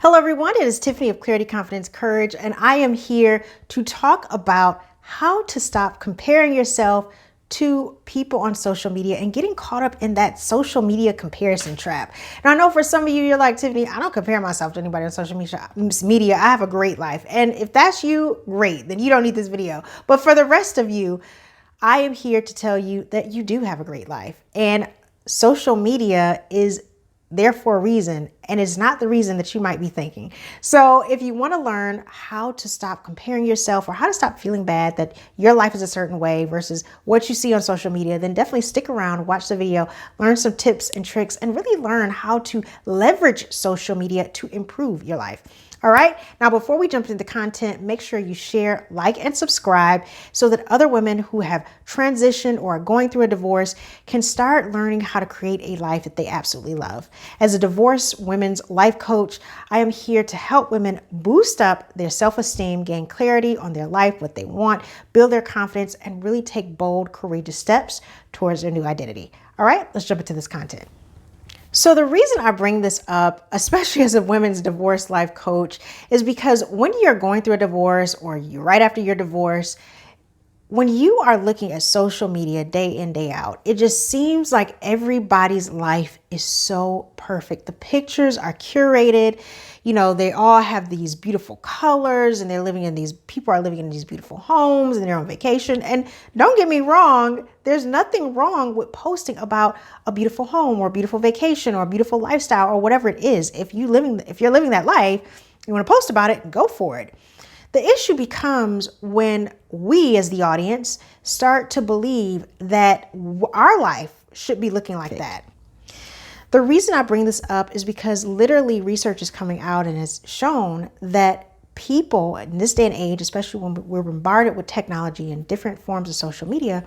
Hello everyone, it is Tiffany of Clarity, Confidence, Courage, and I am here to talk about how to stop comparing yourself to people on social media and getting caught up in that social media comparison trap. Now I know for some of you, you're like, Tiffany, I don't compare myself to anybody on social media. I have a great life. And if that's you, great, then you don't need this video. But for the rest of you, I am here to tell you that you do have a great life. And social media is there for a reason, and it's not the reason that you might be thinking. So if you want to learn how to stop comparing yourself or how to stop feeling bad that your life is a certain way versus what you see on social media, then definitely stick around, watch the video, learn some tips and tricks, and really learn how to leverage social media to improve your life. All right. Now, before we jump into the content, make sure you share, like, and subscribe so that other women who have transitioned or are going through a divorce can start learning how to create a life that they absolutely love. As a divorced women's life coach, I am here to help women boost up their self-esteem, gain clarity on their life, what they want, build their confidence, and really take bold, courageous steps towards their new identity. All right, let's jump into this content. So the reason I bring this up, especially as a women's divorce life coach, is because when you're going through a divorce or you're right after your divorce, when you are looking at social media day in, day out, it just seems like everybody's life is so perfect. The pictures are curated. You know, they all have these beautiful colors and people are living in these beautiful homes and they're on vacation. And don't get me wrong, there's nothing wrong with posting about a beautiful home or a beautiful vacation or a beautiful lifestyle or whatever it is. If you're living that life, you want to post about it, go for it. The issue becomes when we as the audience start to believe that our life should be looking like that. The reason I bring this up is because literally research is coming out and has shown that people in this day and age, especially when we're bombarded with technology and different forms of social media,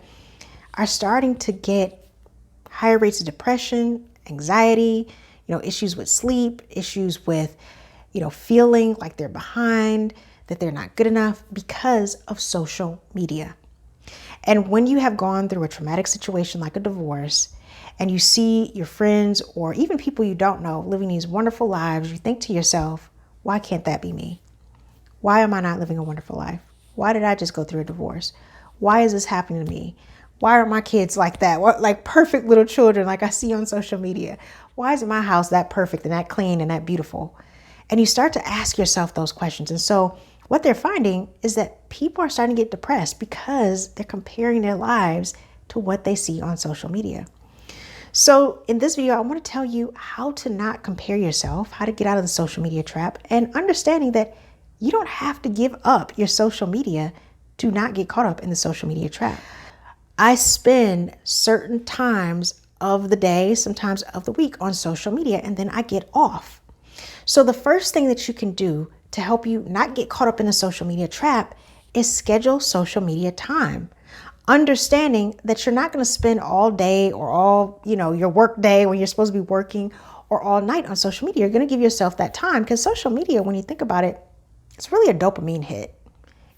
are starting to get higher rates of depression, anxiety, issues with sleep, issues with, feeling like they're behind, that they're not good enough because of social media. And when you have gone through a traumatic situation like a divorce and you see your friends or even people you don't know living these wonderful lives, you think to yourself, why can't that be me? Why am I not living a wonderful life? Why did I just go through a divorce? Why is this happening to me? Why are my kids like that? Like perfect little children like I see on social media? Why isn't my house that perfect and that clean and that beautiful? And you start to ask yourself those questions. And so what they're finding is that people are starting to get depressed because they're comparing their lives to what they see on social media. So in this video, I want to tell you how to not compare yourself, how to get out of the social media trap, and understanding that you don't have to give up your social media to not get caught up in the social media trap. I spend certain times of the day, sometimes of the week on social media, and then I get off. So the first thing that you can do to help you not get caught up in the social media trap is schedule social media time. Understanding that you're not going to spend all day or all, your work day when you're supposed to be working or all night on social media. You're going to give yourself that time because social media, when you think about it, it's really a dopamine hit.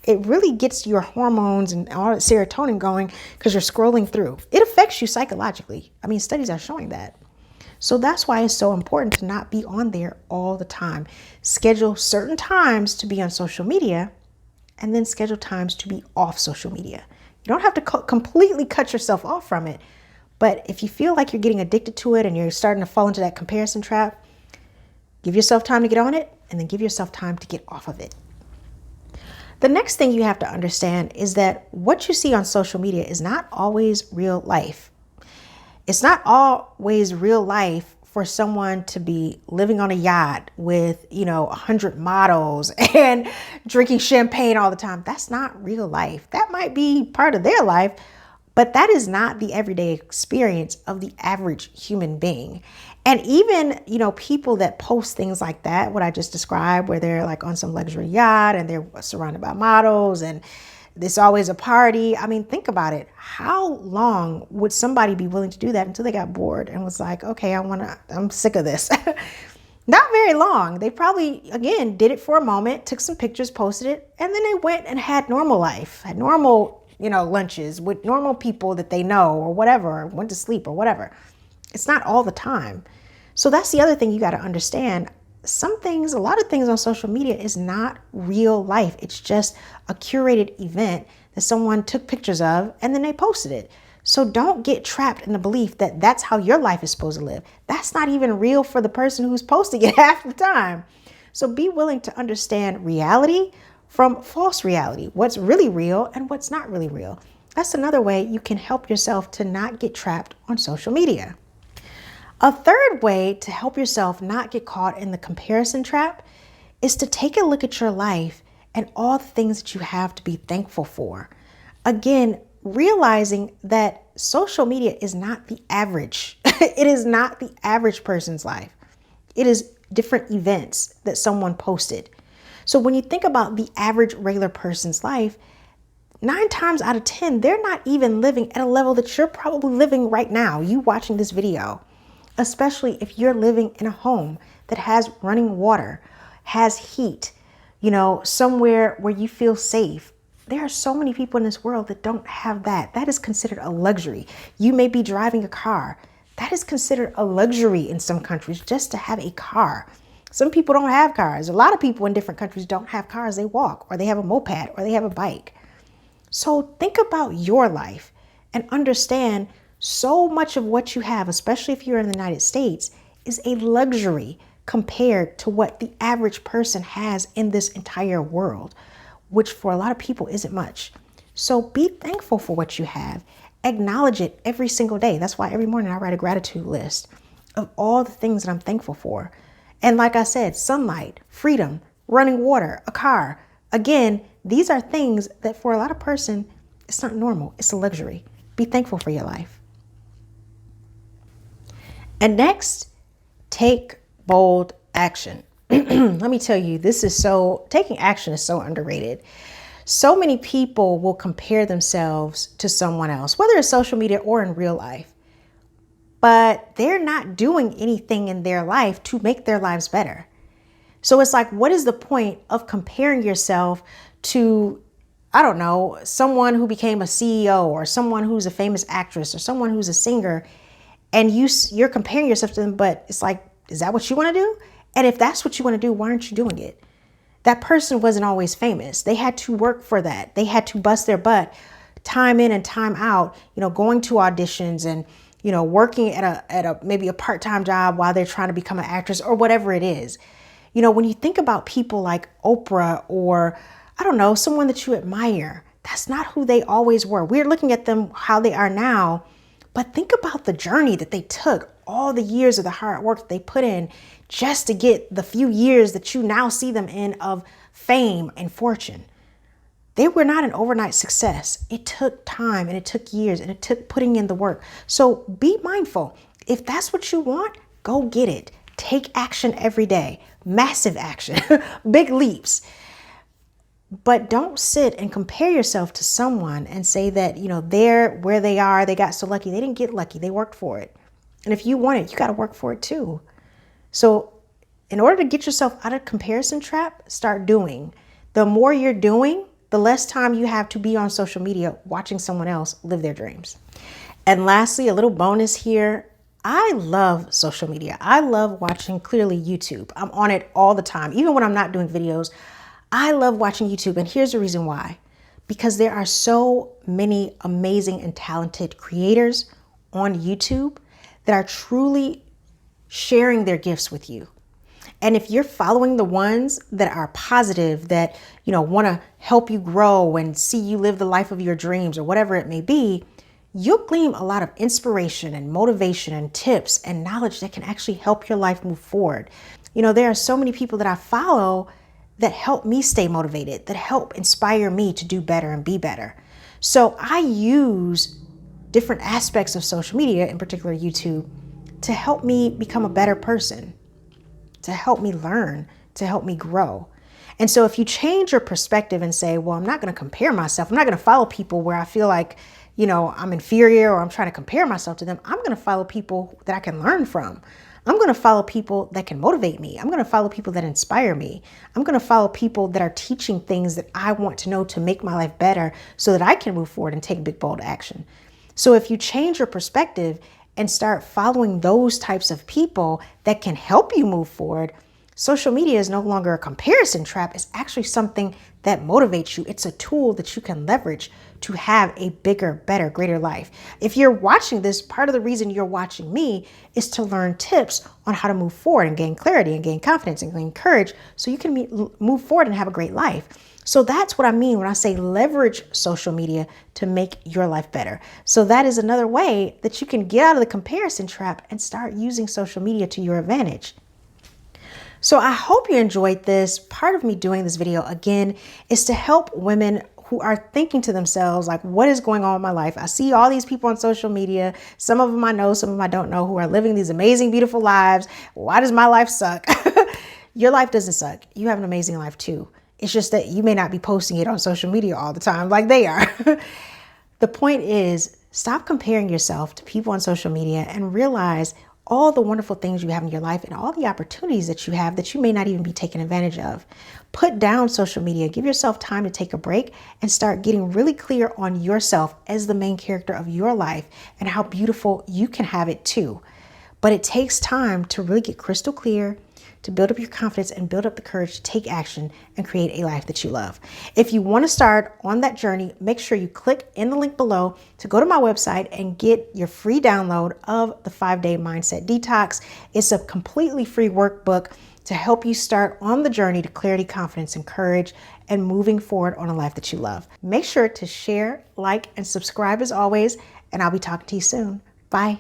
It really gets your hormones and all that serotonin going because you're scrolling through. It affects you psychologically. I mean, studies are showing that. So that's why it's so important to not be on there all the time. Schedule certain times to be on social media and then schedule times to be off social media. You don't have to completely cut yourself off from it. But if you feel like you're getting addicted to it and you're starting to fall into that comparison trap, give yourself time to get on it and then give yourself time to get off of it. The next thing you have to understand is that what you see on social media is not always real life. It's not always real life for someone to be living on a yacht with, 100 models and drinking champagne all the time. That's not real life. That might be part of their life, but that is not the everyday experience of the average human being. And even, people that post things like that, what I just described, where they're like on some luxury yacht and they're surrounded by models and there's always a party. I mean, think about it. How long would somebody be willing to do that until they got bored and was like, okay, I'm sick of this. Not very long. They probably, again, did it for a moment, took some pictures, posted it, and then they went and had normal life, had normal, lunches with normal people that they know or whatever, or went to sleep or whatever. It's not all the time. So that's the other thing you got to understand. a lot of things on social media is not real life. It's just a curated event that someone took pictures of and then they posted it. So don't get trapped in the belief that that's how your life is supposed to live. That's not even real for the person who's posting it half the time. So be willing to understand reality from false reality, what's really real and what's not really real. That's another way you can help yourself to not get trapped on social media. A third way to help yourself not get caught in the comparison trap is to take a look at your life and all the things that you have to be thankful for. Again, realizing that social media is not the average. It is not the average person's life. It is different events that someone posted. So when you think about the average regular person's life, 9 times out of 10, they're not even living at a level that you're probably living right now, you watching this video. Especially if you're living in a home that has running water, has heat, somewhere where you feel safe. There are so many people in this world that don't have that. That is considered a luxury. You may be driving a car. That is considered a luxury in some countries, just to have a car. Some people don't have cars. A lot of people in different countries don't have cars. They walk, or they have a moped, or they have a bike. So think about your life and understand so much of what you have, especially if you're in the United States, is a luxury compared to what the average person has in this entire world, which for a lot of people isn't much. So be thankful for what you have. Acknowledge it every single day. That's why every morning I write a gratitude list of all the things that I'm thankful for. And like I said, sunlight, freedom, running water, a car. Again, these are things that for a lot of person, it's not normal. It's a luxury. Be thankful for your life. And next, take bold action. Let me tell you, taking action is so underrated. So many people will compare themselves to someone else, whether it's social media or in real life, but they're not doing anything in their life to make their lives better. So it's like, what is the point of comparing yourself to, I don't know, someone who became a CEO or someone who's a famous actress or someone who's a singer, and you're comparing yourself to them, but it's like, is that what you want to do? And if that's what you want to do, why aren't you doing it? That person wasn't always famous. They had to work for that. They had to bust their butt time in and time out, going to auditions and, working at a maybe a part-time job while they're trying to become an actress or whatever it is. When you think about people like Oprah or, I don't know, someone that you admire, that's not who they always were. We're looking at them how they are now. But think about the journey that they took, all the years of the hard work that they put in just to get the few years that you now see them in of fame and fortune. They were not an overnight success. It took time and it took years and it took putting in the work. So be mindful. If that's what you want, go get it. Take action every day. Massive action, big leaps. But don't sit and compare yourself to someone and say that, they're where they are. They got so lucky. They didn't get lucky. They worked for it. And if you want it, you got to work for it too. So in order to get yourself out of comparison trap, start doing. The more you're doing, the less time you have to be on social media watching someone else live their dreams. And lastly, a little bonus here. I love social media. I love watching clearly YouTube. I'm on it all the time. Even when I'm not doing videos, I love watching YouTube. And here's the reason why. Because there are so many amazing and talented creators on YouTube that are truly sharing their gifts with you. And if you're following the ones that are positive, that, want to help you grow and see you live the life of your dreams or whatever it may be, you'll glean a lot of inspiration and motivation and tips and knowledge that can actually help your life move forward. There are so many people that I follow that help me stay motivated, that help inspire me to do better and be better. So I use different aspects of social media, in particular YouTube, to help me become a better person, to help me learn, to help me grow. And so if you change your perspective and say, well, I'm not going to compare myself. I'm not going to follow people where I feel like, I'm inferior or I'm trying to compare myself to them. I'm going to follow people that I can learn from. I'm going to follow people that can motivate me. I'm going to follow people that inspire me. I'm going to follow people that are teaching things that I want to know to make my life better so that I can move forward and take big, bold action. So if you change your perspective and start following those types of people that can help you move forward, Social media is no longer a comparison trap. It's actually something that motivates you. It's a tool that you can leverage to have a bigger, better, greater life. If you're watching this, part of the reason you're watching me is to learn tips on how to move forward and gain clarity and gain confidence and gain courage so you can move forward and have a great life. So that's what I mean when I say leverage social media to make your life better. So that is another way that you can get out of the comparison trap and start using social media to your advantage. So I hope you enjoyed this. Part of me doing this video again is to help women who are thinking to themselves, like, what is going on in my life? I see all these people on social media. Some of them I know, some of them I don't know, who are living these amazing, beautiful lives. Why does my life suck? Your life doesn't suck. You have an amazing life too. It's just that you may not be posting it on social media all the time like they are. The point is, stop comparing yourself to people on social media and realize all the wonderful things you have in your life and all the opportunities that you have that you may not even be taking advantage of. Put down social media, give yourself time to take a break and start getting really clear on yourself as the main character of your life and how beautiful you can have it too. But it takes time to really get crystal clear, to build up your confidence and build up the courage to take action and create a life that you love. If you want to start on that journey, make sure you click in the link below to go to my website and get your free download of the 5-Day Mindset Detox. It's a completely free workbook to help you start on the journey to clarity, confidence, and courage and moving forward on a life that you love. Make sure to share, like, and subscribe as always, and I'll be talking to you soon. Bye.